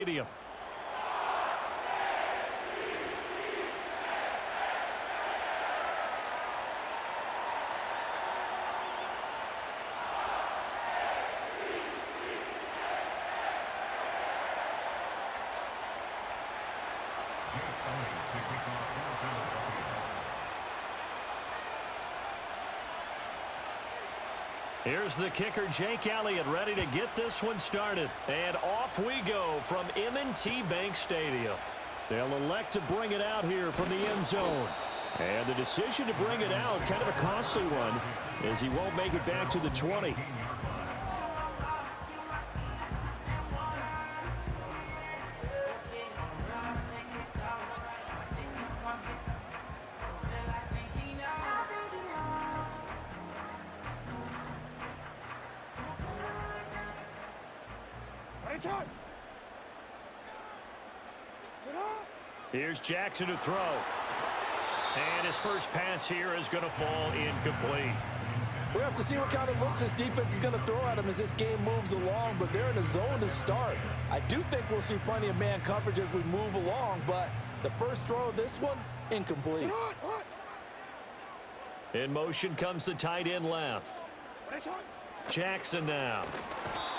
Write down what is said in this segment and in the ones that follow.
Stadium. Here's the kicker, Jake Elliott, ready to get this one started. And off we go from M&T Bank Stadium. They'll elect to bring it out here from the end zone. And the decision to bring it out, kind of a costly one, as he won't make it back to the 20. Here's Jackson to throw. And his first pass here is going to fall incomplete. We have to see what kind of looks this defense is going to throw at him as this game moves along, but they're in a zone to start. I do think we'll see plenty of man coverage as we move along, but the first throw of this one, incomplete. In motion comes the tight end left. Jackson now.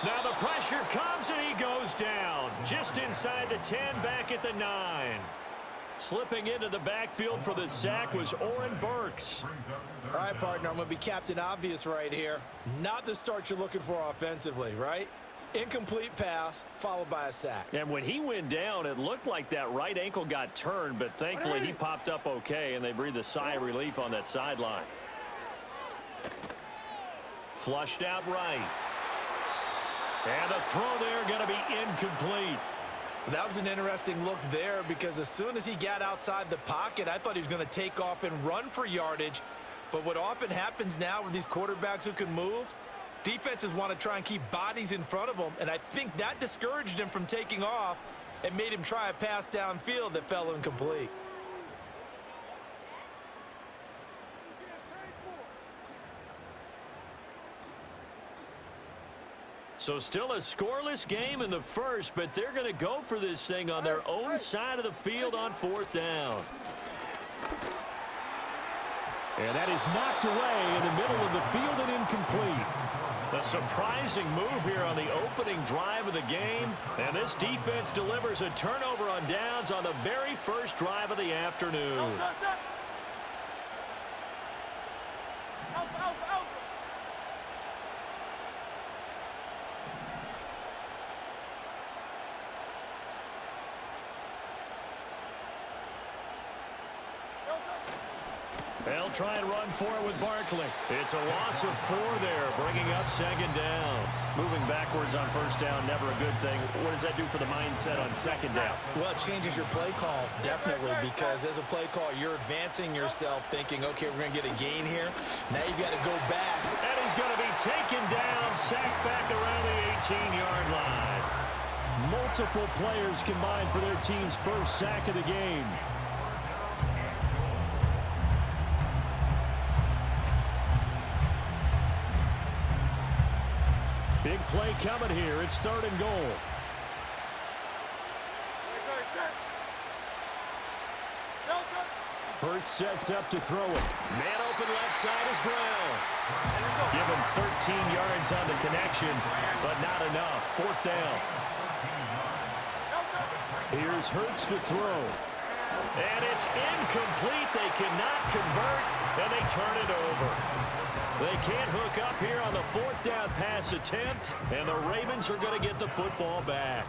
Now the pressure comes and he goes down. Just inside the 10, back at the 9. Slipping into the backfield for the sack was Oren Burks. All right, partner, I'm going to be Captain Obvious right here. Not the start you're looking for offensively, right? Incomplete pass followed by a sack. And when he went down, it looked like that right ankle got turned, but thankfully he popped up okay, and they breathed a sigh of relief on that sideline. Flushed out right. And the throw there going to be incomplete. That was an interesting look there because as soon as he got outside the pocket, I thought he was going to take off and run for yardage. But what often happens now with these quarterbacks who can move, defenses want to try and keep bodies in front of them, and I think that discouraged him from taking off and made him try a pass downfield that fell incomplete. So still a scoreless game in the first, but they're going to go for this thing on their own side of the field on 4th down. And that is knocked away in the middle of the field and incomplete. A surprising move here on the opening drive of the game. And this defense delivers a turnover on downs on the very first drive of the afternoon. They'll try and run for it with Barkley. It's a loss of 4 there, bringing up 2nd down. Moving backwards on 1st down, never a good thing. What does that do for the mindset on 2nd down? Well, it changes your play call, definitely, because as a play call, you're advancing yourself thinking, okay, we're going to get a gain here. Now you've got to go back. And he's going to be taken down, sacked back around the 18-yard line. Multiple players combined for their team's first sack of the game. Big play coming here. It's 3rd and goal. Hurts sets up to throw it. Man open left side is Brown. Give him 13 yards on the connection, but not enough. 4th down. Here's Hurts to throw. And it's incomplete. They cannot convert, and they turn it over. They can't hook up here on the 4th down pass attempt, and the Ravens are going to get the football back.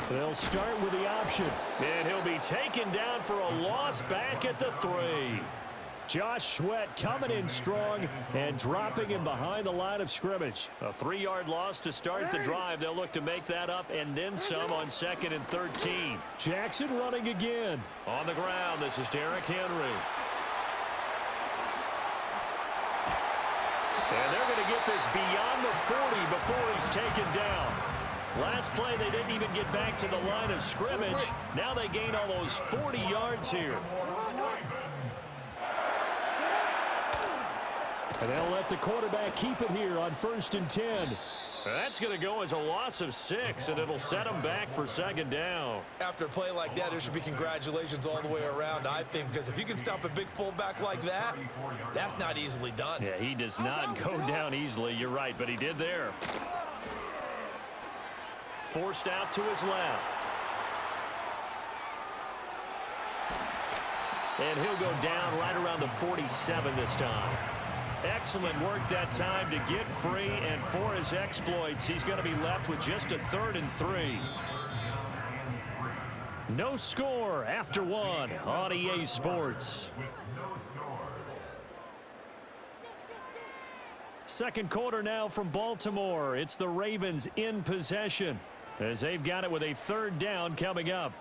They'll start with the option, and he'll be taken down for a loss back at the 3. Josh Sweat coming in strong and dropping him behind the line of scrimmage. A 3-yard loss to start the drive. They'll look to make that up and then some on 2nd and 13. Jackson running again. On the ground, this is Derrick Henry. And they're going to get this beyond the 40 before he's taken down. Last play, they didn't even get back to the line of scrimmage. Now they gain almost 40 yards here. And they'll let the quarterback keep it here on 1st and 10. That's going to go as a loss of 6, and it'll set them back for 2nd down. After a play like that, there should be congratulations all the way around, I think, because if you can stop a big fullback like that, that's not easily done. Yeah, he does not go down easily. You're right, but he did there. Forced out to his left. And he'll go down right around the 47 this time. Excellent work that time to get free, and for his exploits, he's going to be left with just a 3rd and 3. No score after 1 on EA Sports. Second quarter now from Baltimore. It's the Ravens in possession as they've got it with a 3rd down coming up.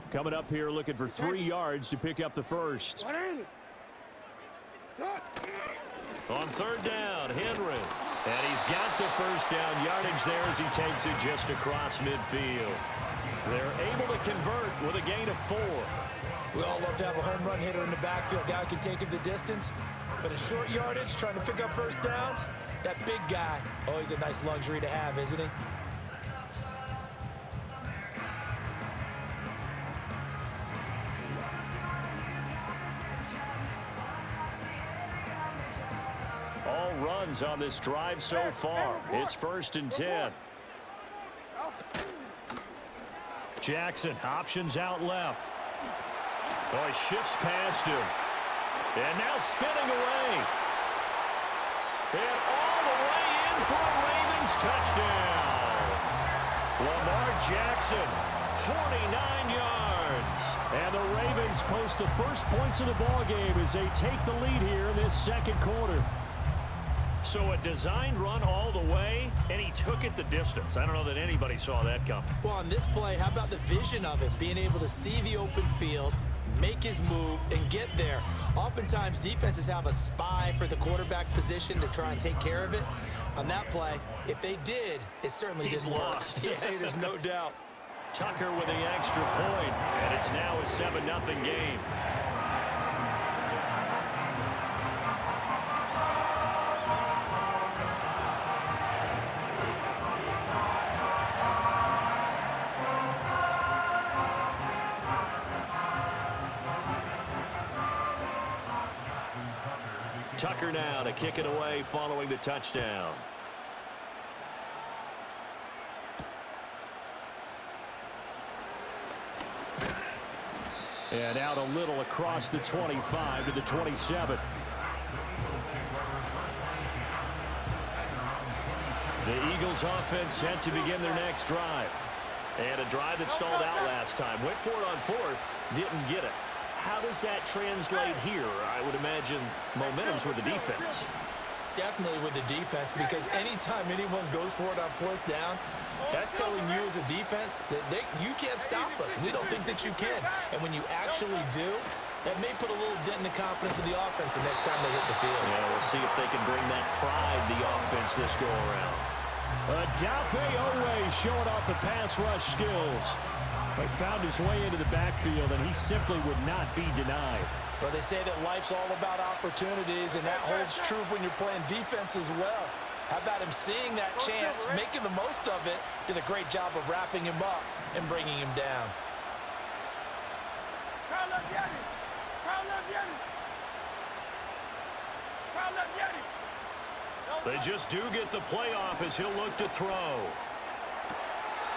Coming up here looking for 3 yards to pick up the first. On 3rd down, Henry. And he's got the first down yardage there as he takes it just across midfield. They're able to convert with a gain of 4. We all love to have a home run hitter in the backfield. Guy can take it the distance. But a short yardage, trying to pick up first downs, that big guy, oh, he's a nice luxury to have, isn't he? All runs on this drive so far. It's 1st and 10. Jackson options out left. Oh, he shifts past him. And now spinning away. And all the way in for a Ravens touchdown. Lamar Jackson, 49 yards. And the Ravens post the first points of the ballgame as they take the lead here in this 2nd quarter. So a designed run all the way, and he took it the distance. I don't know that anybody saw that coming. Well, on this play, how about the vision of it? Being able to see the open field, make his move, and get there. Oftentimes, defenses have a spy for the quarterback position to try and take care of it. On that play, if they did, it certainly didn't work. Lost. Yeah, there's no doubt. Tucker with the extra point, and it's now a 7-0 game. Tucker now to kick it away following the touchdown. And out a little across the 25 to the 27. The Eagles offense set to begin their next drive. And a drive that stalled out last time. Went for it on 4th, didn't get it. How does that translate here? I would imagine momentum's with the defense. Definitely with the defense, because anytime anyone goes for it on 4th down, that's telling you as a defense that you can't stop us. We don't think that you can. And when you actually do, that may put a little dent in the confidence of the offense the next time they hit the field. Yeah, we'll see if they can bring that pride the offense this go-around. Dafe Owe showing off the pass rush skills. He found his way into the backfield, and he simply would not be denied. Well, they say that life's all about opportunities, and that holds true when you're playing defense as well. How about him seeing that chance, making the most of it, did a great job of wrapping him up and bringing him down. They just do get the playoff as he'll look to throw.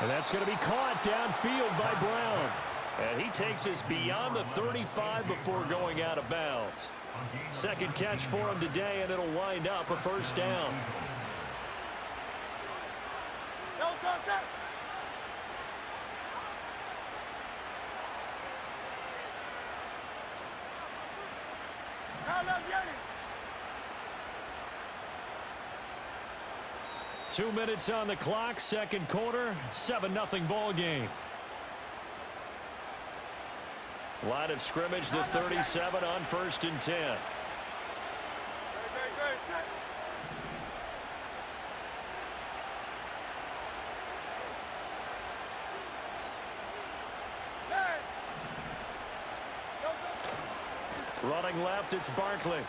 And that's going to be caught downfield by Brown. And he takes us beyond the 35 before going out of bounds. Second catch for him today, and it'll wind up a 1st down. Two minutes on the clock, 2nd quarter, 7-0 ball game. Line of scrimmage, the 37 on 1st and 10. Running left, it's Barkley.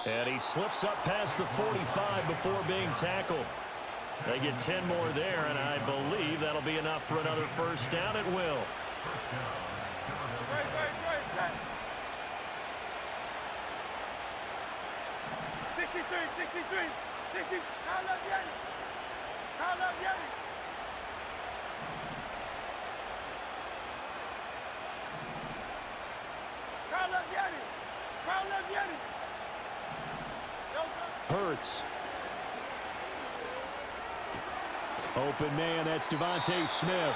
And he slips up past the 45 before being tackled. They get 10 more there, and I believe that'll be enough for another first down at will. Hurts. Open man, that's Devontae Smith.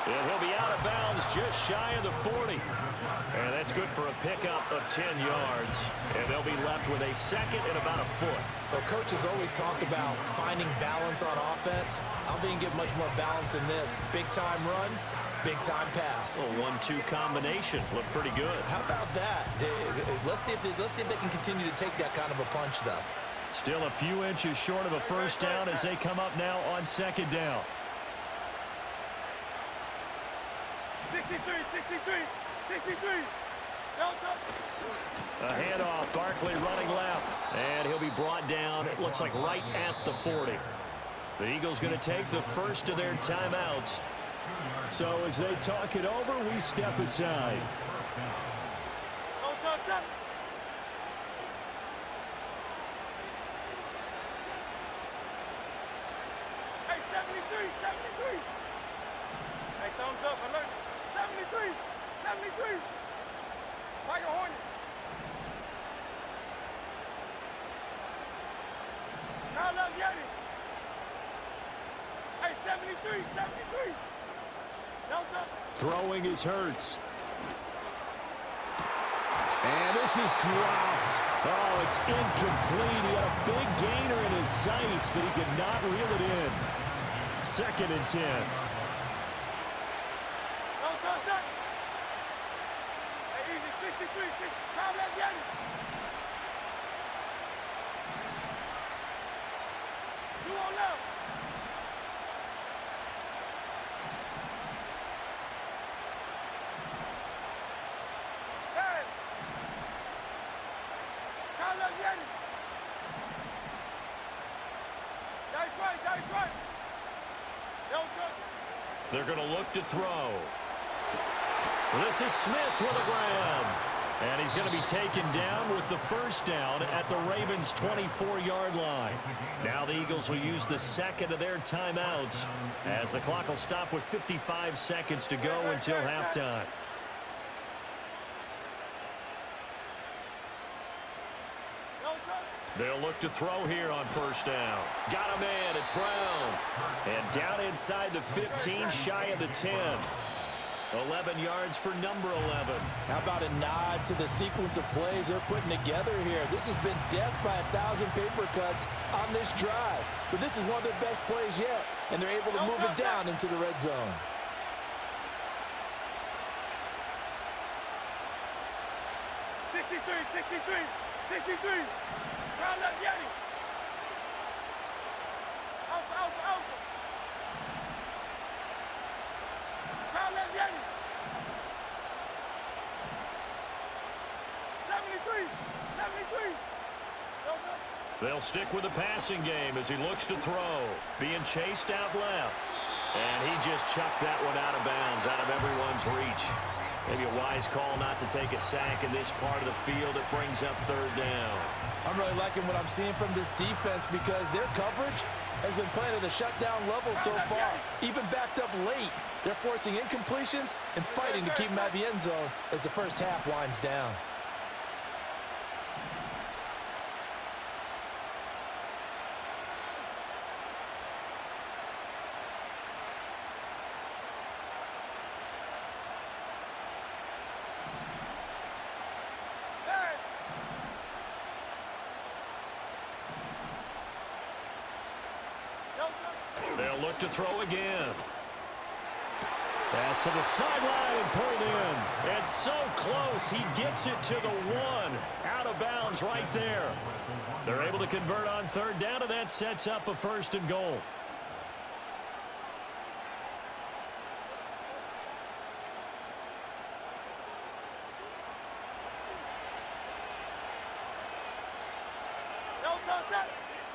And he'll be out of bounds just shy of the 40. And that's good for a pickup of 10 yards. And they'll be left with a second and about a foot. Well, coaches always talk about finding balance on offense. I don't think you can get much more balance than this. Big-time run, big-time pass. A 1-2 combination. Looked pretty good. How about that? Let's see if they can continue to take that kind of a punch, though. Still a few inches short of a first down as they come up now on 2nd down. 63. A handoff, Barkley running left, and he'll be brought down, it looks like right at the 40. The Eagles going to take the first of their timeouts. So as they talk it over, we step aside. Hey, 73. Hey, thumbs up, alert. 73. Tiger Hornet. Now love Yeti. Hey, 73. Thumbs up. Throwing is Hurts. And this is dropped. Oh, it's incomplete. He had a big gainer in his sights, but he could not reel it in. 2nd and 10. Hey, easy, 63. Now love Yeti. You on left. Hey. Now love Yeti. That's right. They're going to look to throw. This is Smith with a grab. And he's going to be taken down with the first down at the Ravens' 24-yard line. Now the Eagles will use the second of their timeouts as the clock will stop with 55 seconds to go until halftime. They'll look to throw here on first down. Got a man, it's Brown. And down inside the 15, shy of the 10. 11 yards for number 11. How about a nod to the sequence of plays they're putting together here? This has been death by 1,000 paper cuts on this drive. But this is one of their best plays yet, and they're able to move it down into the red zone. Sixty-three. Round up, Yeti. Out. Round up, Yeti. 73. They'll stick with the passing game as he looks to throw. Being chased out left. And he just chucked that one out of bounds, out of everyone's reach. Maybe a wise call not to take a sack in this part of the field. It brings up 3rd down. I'm really liking what I'm seeing from this defense because their coverage has been playing at a shutdown level so far. Even backed up late, they're forcing incompletions and fighting to keep them out of the end zone as the first half winds down. They'll look to throw again. Pass to the sideline and pulled in. It's so close. He gets it to the 1. Out of bounds right there. They're able to convert on third down, and that sets up a 1st and goal.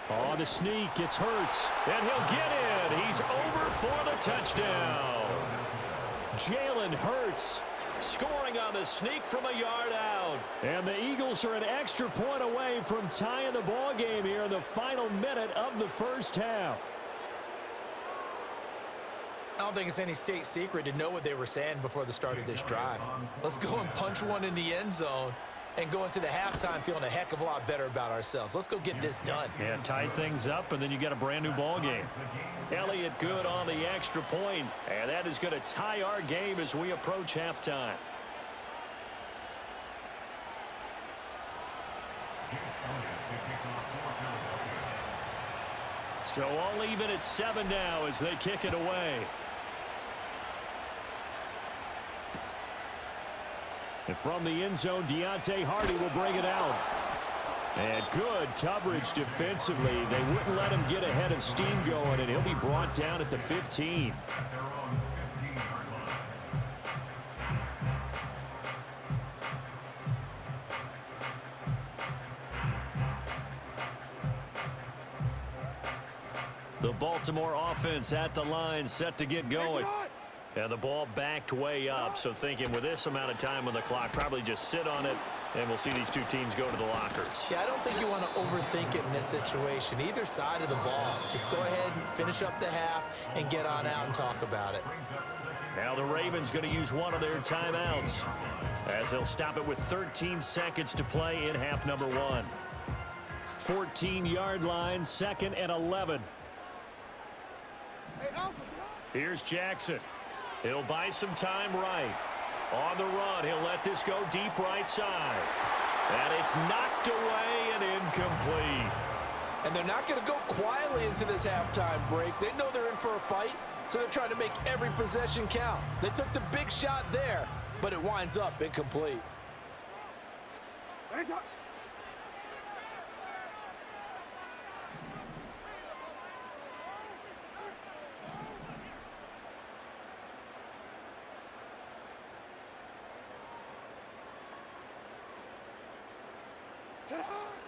On the sneak, it's Hurts, and he'll get in. He's over for the touchdown. Jalen Hurts scoring on the sneak from a yard out. And the Eagles are an extra point away from tying the ball game here in the final minute of the first half. I don't think it's any state secret to know what they were saying before the start of this drive. Let's go and punch one in the end zone and go into the halftime feeling a heck of a lot better about ourselves. Let's go get this done. Yeah, tie things up, and then you get a brand-new ball game. Elliott good on the extra point, and that is going to tie our game as we approach halftime. So all even at 7 now as they kick it away. And from the end zone, Deontay Hardy will bring it out. And good coverage defensively. They wouldn't let him get ahead of steam going, and he'll be brought down at the 15. The Baltimore offense at the line, set to get going. And the ball backed way up, so thinking with this amount of time on the clock, probably just sit on it, and we'll see these two teams go to the lockers. Yeah, I don't think you want to overthink it in this situation. Either side of the ball. Just go ahead and finish up the half and get on out and talk about it. Now the Ravens going to use one of their timeouts as they'll stop it with 13 seconds to play in half number 1. 14-yard line, 2nd and 11. Here's Jackson. He'll buy some time right. On the run, he'll let this go deep right side. And it's knocked away and incomplete. And they're not going to go quietly into this halftime break. They know they're in for a fight, so they're trying to make every possession count. They took the big shot there, but it winds up incomplete.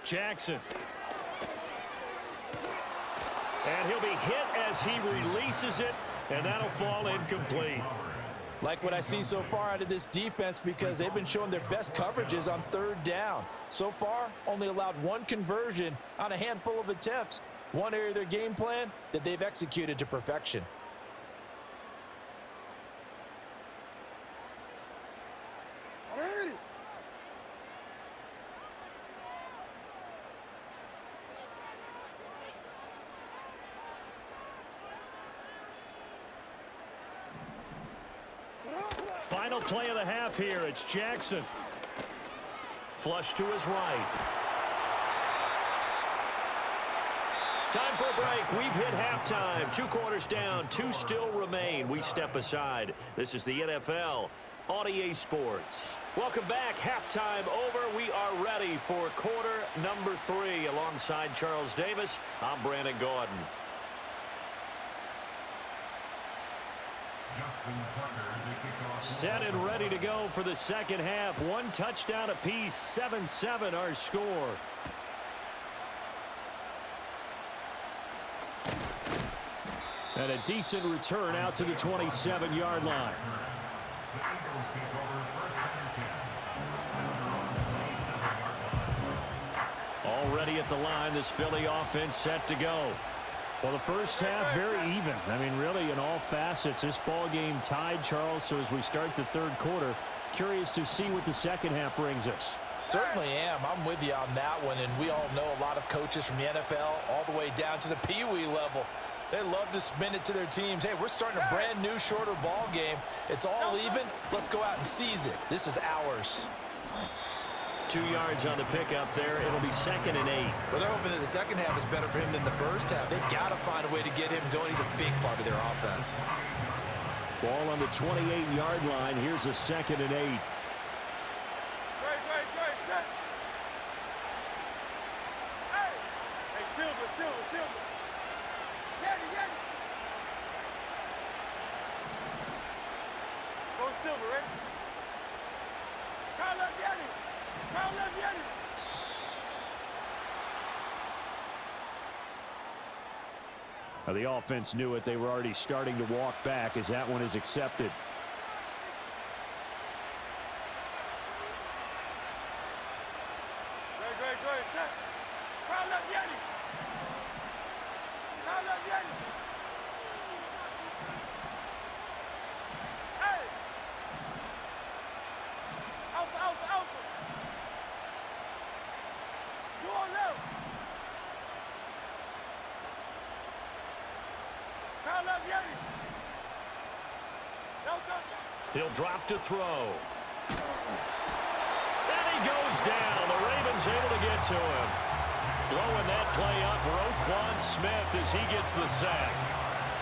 Jackson. And he'll be hit as he releases it, and that'll fall incomplete. Like what I see so far out of this defense, because they've been showing their best coverages on third down. So far, only allowed one conversion on a handful of attempts. One area of their game plan that they've executed to perfection. Final play of the half here. It's Jackson. Flush to his right. Time for a break. We've hit halftime. 2 quarters down. 2 still remain. We step aside. This is the NFL on EA Sports. Welcome back. Halftime over. We are ready for quarter number 3. Alongside Charles Davis, I'm Brandon Gordon. Set and ready to go for the second half. 1 touchdown apiece. 7-7 our score. And a decent return out to the 27-yard line. Already at the line, this Philly offense set to go. Well, the first half, very even. I mean, really, in all facets, this ball game tied, Charles. So as we start the third quarter, curious to see what the second half brings us. Certainly am. I'm with you on that one. And we all know a lot of coaches from the NFL all the way down to the Pee Wee level. They love to spin it to their teams. Hey, we're starting a brand new, shorter ball game. It's all even. Let's go out and seize it. This is ours. 2 yards on the pickup there. It'll be 2nd and 8. Well, they're hoping that the second half is better for him than the first half. They've got to find a way to get him going. He's a big part of their offense. Ball on the 28-yard line. Here's a 2nd and 8. Great, set. Hey, Silver. Yeti. Go Silver, ready? Kyle left Yeti. The offense knew it. They were already starting to walk back as that one is accepted. Great, set. Kyle left Yeti. Hey! Alpha. You on left. Kyle left Yeti. He'll drop to throw. And he goes down. The Ravens able to get to him. Blowing that play up, Roquan Smith as he gets the sack.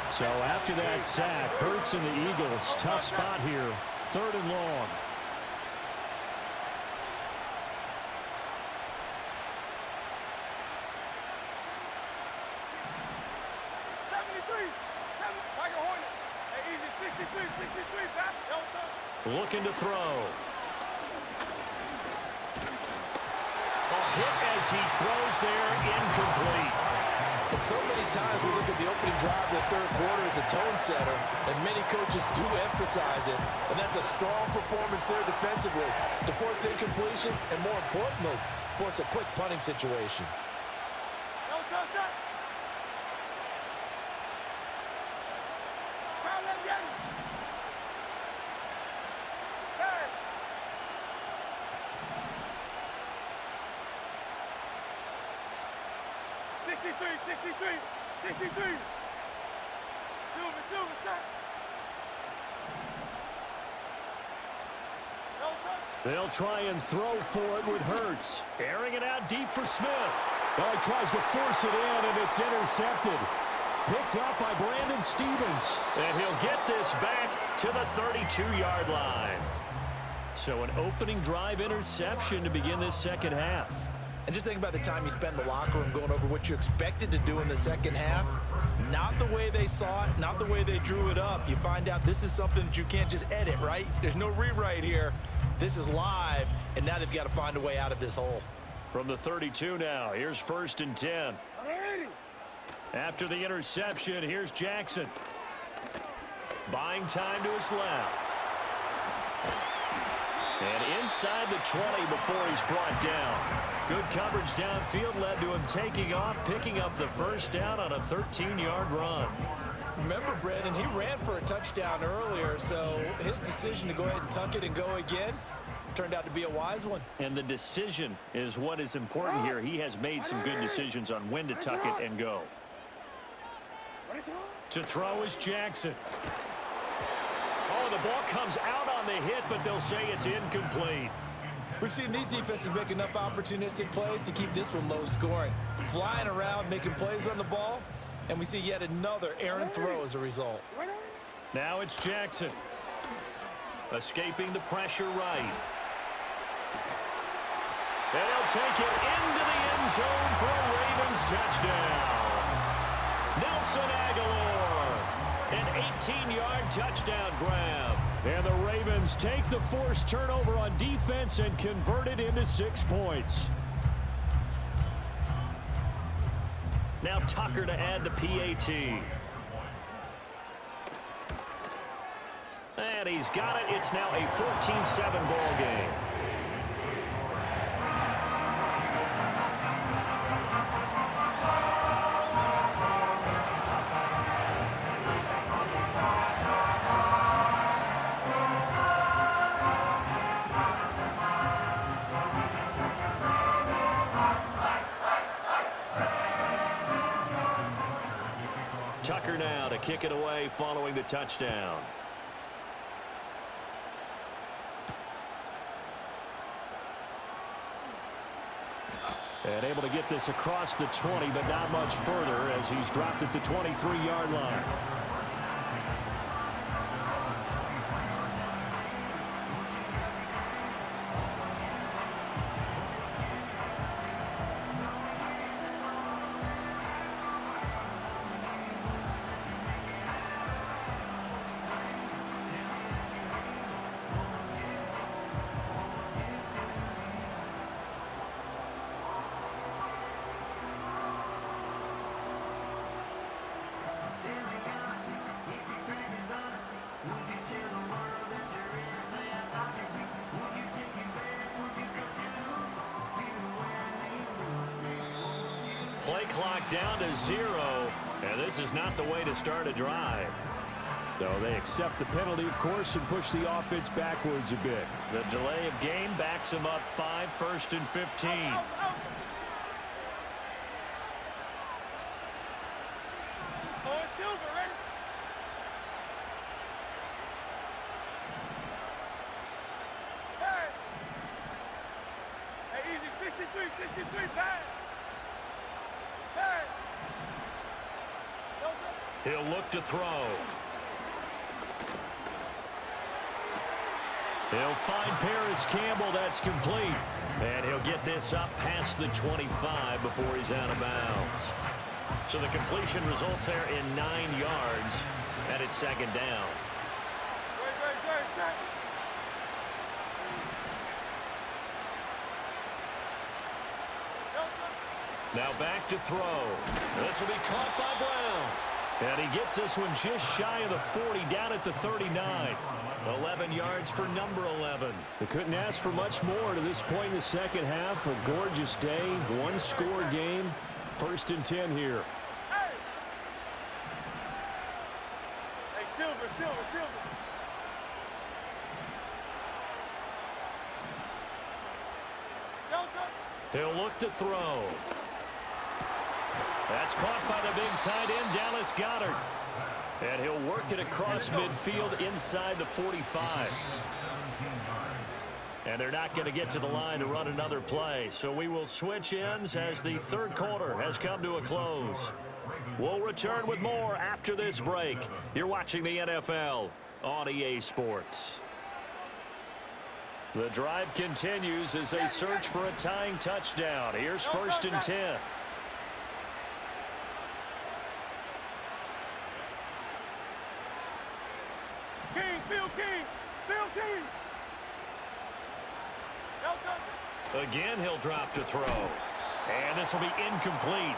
So after that sack, Hurts and the Eagles, tough spot here. 3rd and long. Looking to throw. A hit as he throws there, incomplete. And so many times we look at the opening drive of the 3rd quarter as a tone setter, and many coaches do emphasize it. And that's a strong performance there defensively to force incompletion and, more importantly, force a quick punting situation. Silver, shot. They'll try and throw for it with Hurts. Airing it out deep for Smith. Well, he tries to force it in, and it's intercepted. Picked up by Brandon Stevens. And he'll get this back to the 32-yard line. So an opening drive interception to begin this 2nd half. And just think about the time you spend in the locker room going over what you expected to do in the 2nd half. Not the way they saw it, not the way they drew it up. You find out this is something that you can't just edit, right? There's no rewrite here. This is live, and now they've got to find a way out of this hole. From the 32 now, here's 1st and 10. After the interception, here's Jackson. Buying time to his left. And inside the 20 before he's brought down. Good coverage downfield led to him taking off, picking up the 1st down on a 13-yard run. Remember, Brandon, he ran for a touchdown earlier, so his decision to go ahead and tuck it and go again turned out to be a wise one. And the decision is what is important here. He has made some good decisions on when to tuck it and go. To throw is Jackson. Oh, the ball comes out on the hit, but they'll say it's incomplete. We've seen these defenses make enough opportunistic plays to keep this one low scoring. Flying around, making plays on the ball, and we see yet another errant throw as a result. Now it's Jackson. Escaping the pressure right. And he'll take it into the end zone for a Ravens touchdown. Nelson Aguilar, an 18-yard touchdown grab. And the Ravens take the forced turnover on defense and convert it into 6 points. Now Tucker to add the PAT. And he's got it. It's now a 14-7 ball game. Tucker now to kick it away following the touchdown. And able to get this across the 20, but not much further as he's dropped at the 23-yard line. Play clock down to 0, and this is not the way to start a drive. So they accept the penalty, of course, and push the offense backwards a bit. The delay of game backs them up 5, 1st and 15. Out. Oh, it's Silver, ready? Hey, easy, 63, pass. Hey. He'll look to throw. He'll find Paris Campbell. That's complete. And he'll get this up past the 25 before he's out of bounds. So the completion results there in 9 yards, and it's 2nd down. Great. Now back to throw. This will be caught by Brown. And he gets this one just shy of the 40, down at the 39. 11 yards for number 11. They couldn't ask for much more to this point in the second half. A gorgeous day, one-score game. 1st and 10 here. Hey, Silver. He'll look to throw. That's caught by the big tight end, Dallas Goedert. And he'll work it across midfield inside the 45. And they're not going to get to the line to run another play. So we will switch ends as the 3rd quarter has come to a close. We'll return with more after this break. You're watching the NFL on EA Sports. The drive continues as they search for a tying touchdown. Here's 1st and 10. Phil King. Again, he'll drop to throw. And this will be incomplete.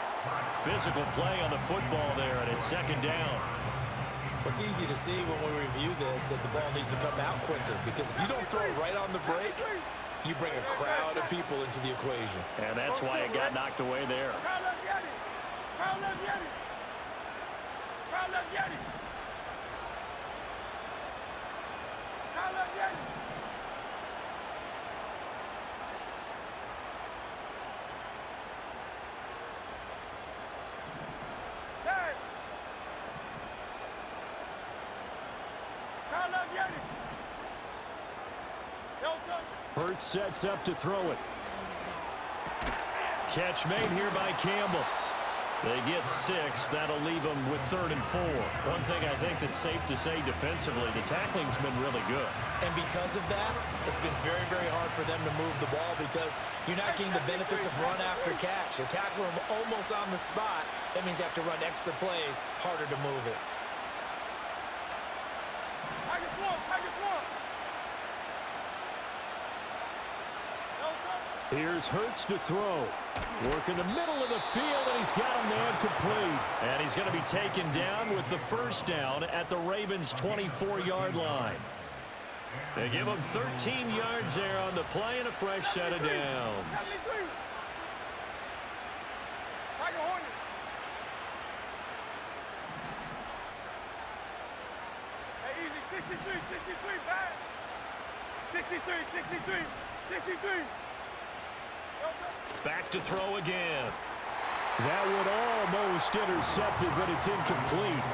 Physical play on the football there, and it's 2nd down. It's easy to see when we review this that the ball needs to come out quicker, because if you don't throw right on the break, you bring a crowd of people into the equation. And that's why it got knocked away there. Crowd left Yeti. Hurts sets up to throw it. Catch made here by Campbell. They get 6. That'll leave them with 3rd and 4. One thing I think that's safe to say defensively, the tackling's been really good. And because of that, it's been very, very hard for them to move the ball, because you're not getting the benefits of run after catch. You're tackling them almost on the spot. That means you have to run extra plays, harder to move it. Here's Hurts to throw. Work in the middle of the field, and he's got a man complete. And he's going to be taken down with the 1st down at the Ravens' 24-yard line. They give him 13 yards there on the play and a fresh set of downs. Hey, easy, 63, pass. 63. Back to throw again. That one almost intercepted, but it's incomplete.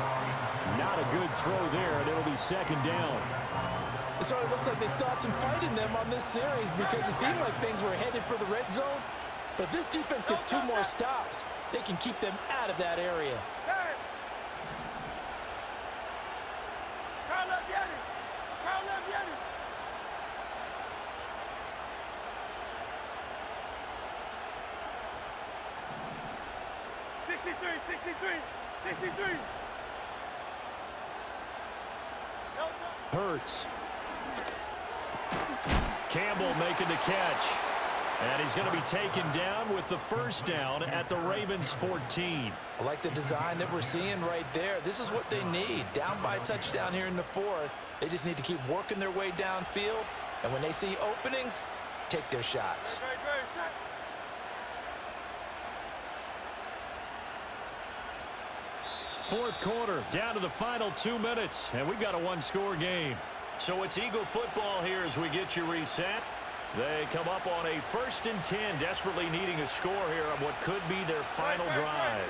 Not a good throw there, and it'll be 2nd down. It sort of looks like they still have some fight in them on this series, because it seemed like things were headed for the red zone. But if this defense gets 2 more stops, they can keep them out of that area. Crowd left Yeti. 63. Hurts. Campbell making the catch. And he's going to be taken down with the 1st down at the Ravens' 14. I like the design that we're seeing right there. This is what they need. Down by a touchdown here in the 4th. They just need to keep working their way downfield. And when they see openings, take their shots. fourth quarter, down to the final 2 minutes, and we've got a one-score game. So it's Eagle football here as we get you reset. They come up on a 1st and 10, desperately needing a score here on what could be their final drive.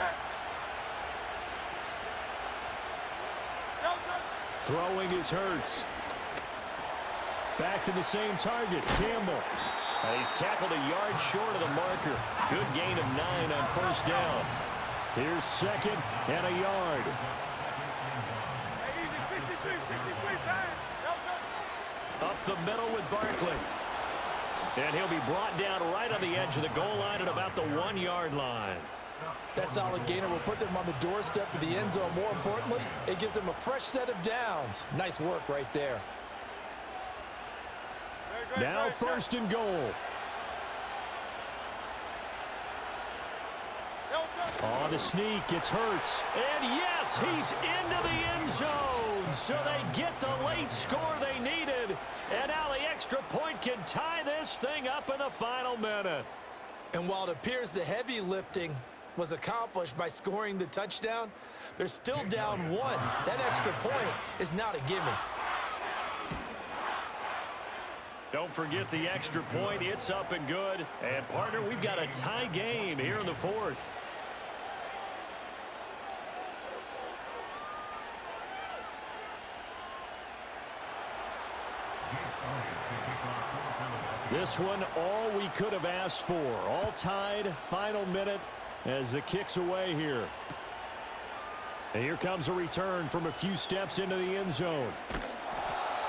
Throwing is Hurts. Back to the same target, Campbell. He's tackled a yard short of the marker. Good gain of 9 on 1st down. Here's 2nd and a yard. Up the middle with Barkley. And he'll be brought down right on the edge of the goal line at about the 1-yard line. That solid gainer will put them on the doorstep of the end zone. More importantly, it gives them a fresh set of downs. Nice work right there. Now 1st and goal. On the sneak, it's Hurts. And yes, he's into the end zone. So they get the late score they needed. And now the extra point can tie this thing up in the final minute. And while it appears the heavy lifting was accomplished by scoring the touchdown, they're still down 1. That extra point is not a gimme. Don't forget the extra point. It's up and good. And, partner, we've got a tie game here in the 4th. This one, all we could have asked for. All tied, final minute as the kick's away here. And here comes a return from a few steps into the end zone.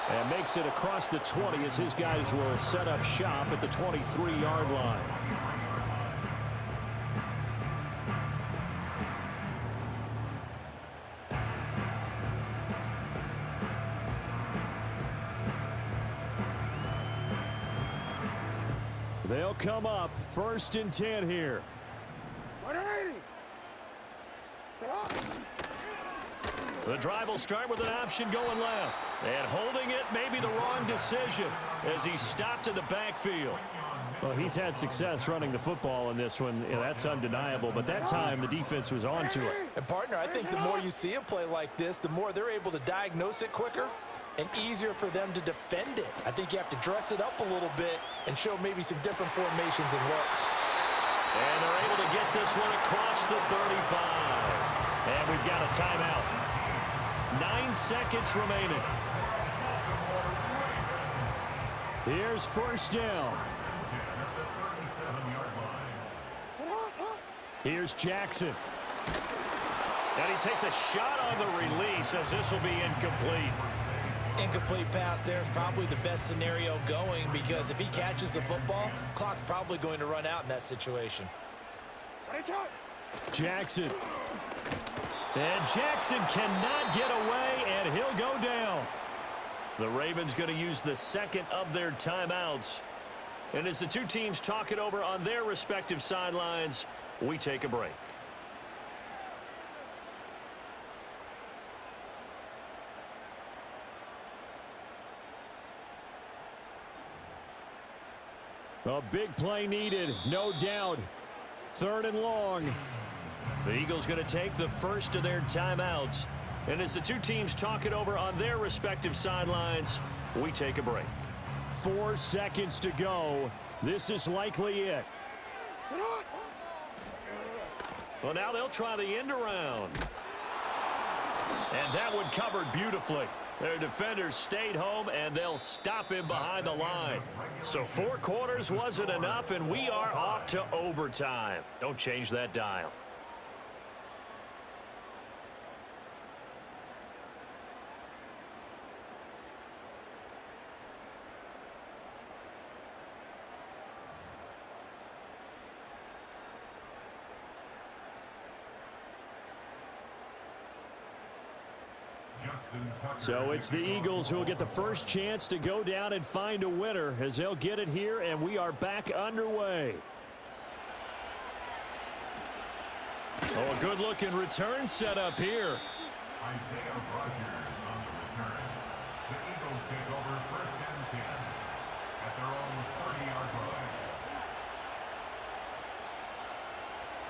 And makes it across the 20 as his guys will set up shop at the 23-yard line. They'll come up 1st and 10 here. 180. The drive will start with an option going left. And holding it may be the wrong decision as he stopped in the backfield. Well, he's had success running the football in this one. Yeah, that's undeniable. But that time, the defense was on to it. And, partner, I think the more you see a play like this, the more they're able to diagnose it quicker and easier for them to defend it. I think you have to dress it up a little bit and show maybe some different formations and looks. And they're able to get this one across the 35. And we've got a timeout. 9 seconds remaining. Here's 1st down. Here's Jackson. And he takes a shot on the release as this will be incomplete. Incomplete pass there is probably the best scenario going because if he catches the football, clock's probably going to run out in that situation. Jackson. And Jackson cannot get away, and he'll go down. The Ravens going to use the 2nd of their timeouts. And as the two teams talk it over on their respective sidelines, we take a break. A big play needed, no doubt. 3rd and long. The Eagles going to take the 1st of their timeouts. And as the two teams talk it over on their respective sidelines, we take a break. 4 seconds to go. This is likely it. Well, now they'll try the end around. And that one covered beautifully. Their defenders stayed home, and they'll stop him behind the line. So 4 quarters wasn't enough, and we are off to overtime. Don't change that dial. So it's the Eagles who will get the first chance to go down and find a winner as they'll get it here, and we are back underway. Oh, a good-looking return set up here. Isaiah Rogers on the return. The Eagles take over 1st and 10 at their own 30-yard line.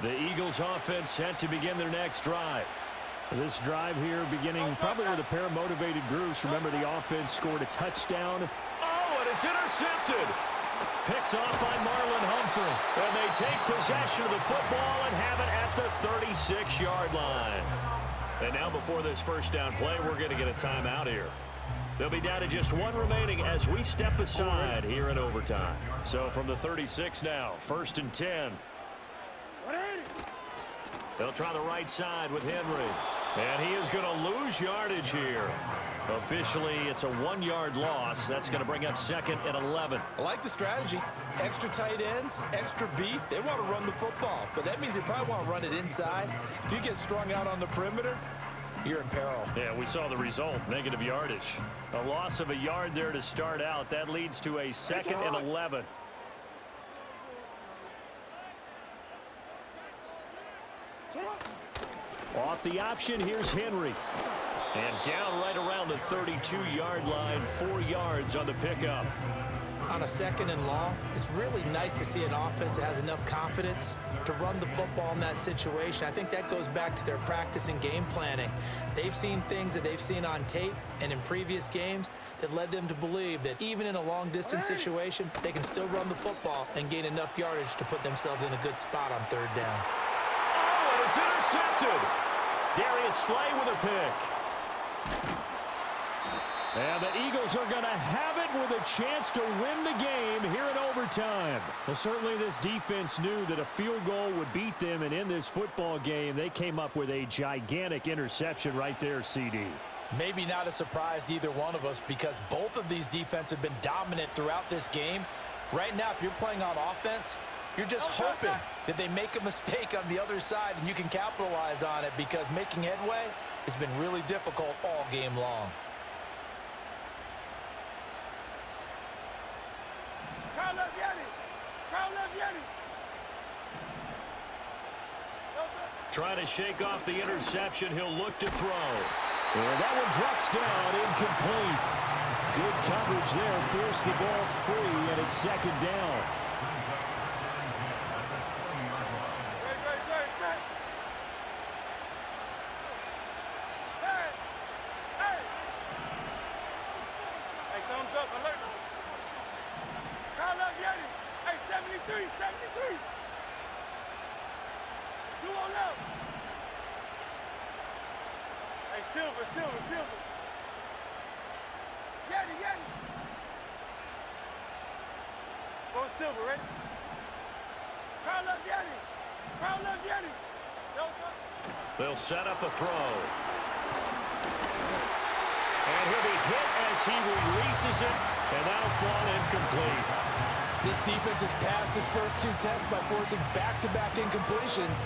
The Eagles offense set to begin their next drive. This drive here beginning probably with a pair of motivated groups. Remember, the offense scored a touchdown. Oh, and it's intercepted. Picked off by Marlon Humphrey. And they take possession of the football and have it at the 36-yard line. And now before this first down play, we're going to get a timeout here. They'll be down to just one remaining as we step aside here in overtime. So from the 36 now, 1st and 10. They'll try the right side with Henry. And he is going to lose yardage here. Officially, it's a 1-yard loss. That's going to bring up 2nd and 11. I like the strategy. Extra tight ends, extra beef. They want to run the football, but that means they probably want to run it inside. If you get strung out on the perimeter, you're in peril. Yeah, we saw the result, negative yardage. A loss of a yard there to start out. That leads to a 2nd and 11. Off the option, here's Henry. And down right around the 32-yard line, 4 yards on the pickup. On a 2nd and long, it's really nice to see an offense that has enough confidence to run the football in that situation. I think that goes back to their practice and game planning. They've seen things that they've seen on tape and in previous games that led them to believe that even in a long-distance situation, they can still run the football and gain enough yardage to put themselves in a good spot on 3rd down. Oh, and it's intercepted. Darius Slay with a pick. And the Eagles are going to have it with a chance to win the game here in overtime. Well, certainly this defense knew that a field goal would beat them, and in this football game, they came up with a gigantic interception right there, CD. Maybe not a surprise to either one of us because both of these defenses have been dominant throughout this game. Right now, if you're playing on offense, you're just hoping that they make a mistake on the other side and you can capitalize on it because making headway has been really difficult all game long. Trying to shake off the interception. He'll look to throw. And that one drops down, incomplete. Good coverage there, forced the ball free, and it's 2nd down. Hey, thumbs up, alert. Call up Yeti. Hey, 73, 73. You on up. Hey, Silver, Silver, Silver. Yeti, Yeti. Go Silver, ready? Call up Yeti. Call up Yeti. They'll set up a throw. And he'll be hit as he releases it, and that'll fall incomplete. This defense has passed its first 2 tests by forcing back-to-back incompletions.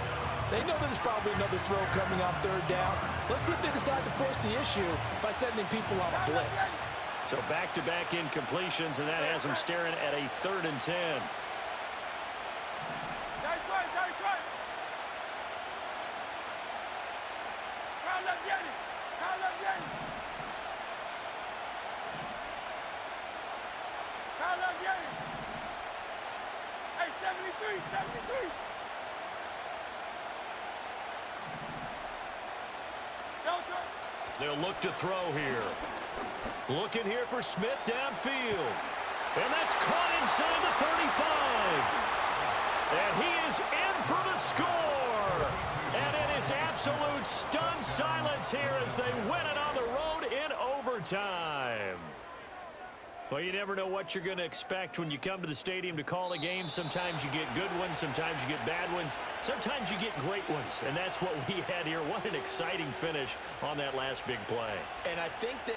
They know there's probably another throw coming on 3rd down. Let's see if they decide to force the issue by sending people on a blitz. So back-to-back incompletions, and that has them staring at a 3rd and 10. Nice try, nice try. Call up Yeti. Call up Yeti. Call up Yeti. Hey, 73, 73. They'll look to throw here. Looking here for Smith downfield. And that's caught inside the 35. And he is in for the score. And it is absolute stunned silence here as they win it on the road in overtime. Well, you never know what you're going to expect when you come to the stadium to call a game. Sometimes you get good ones. Sometimes you get bad ones. Sometimes you get great ones. And that's what we had here. What an exciting finish on that last big play. And I think they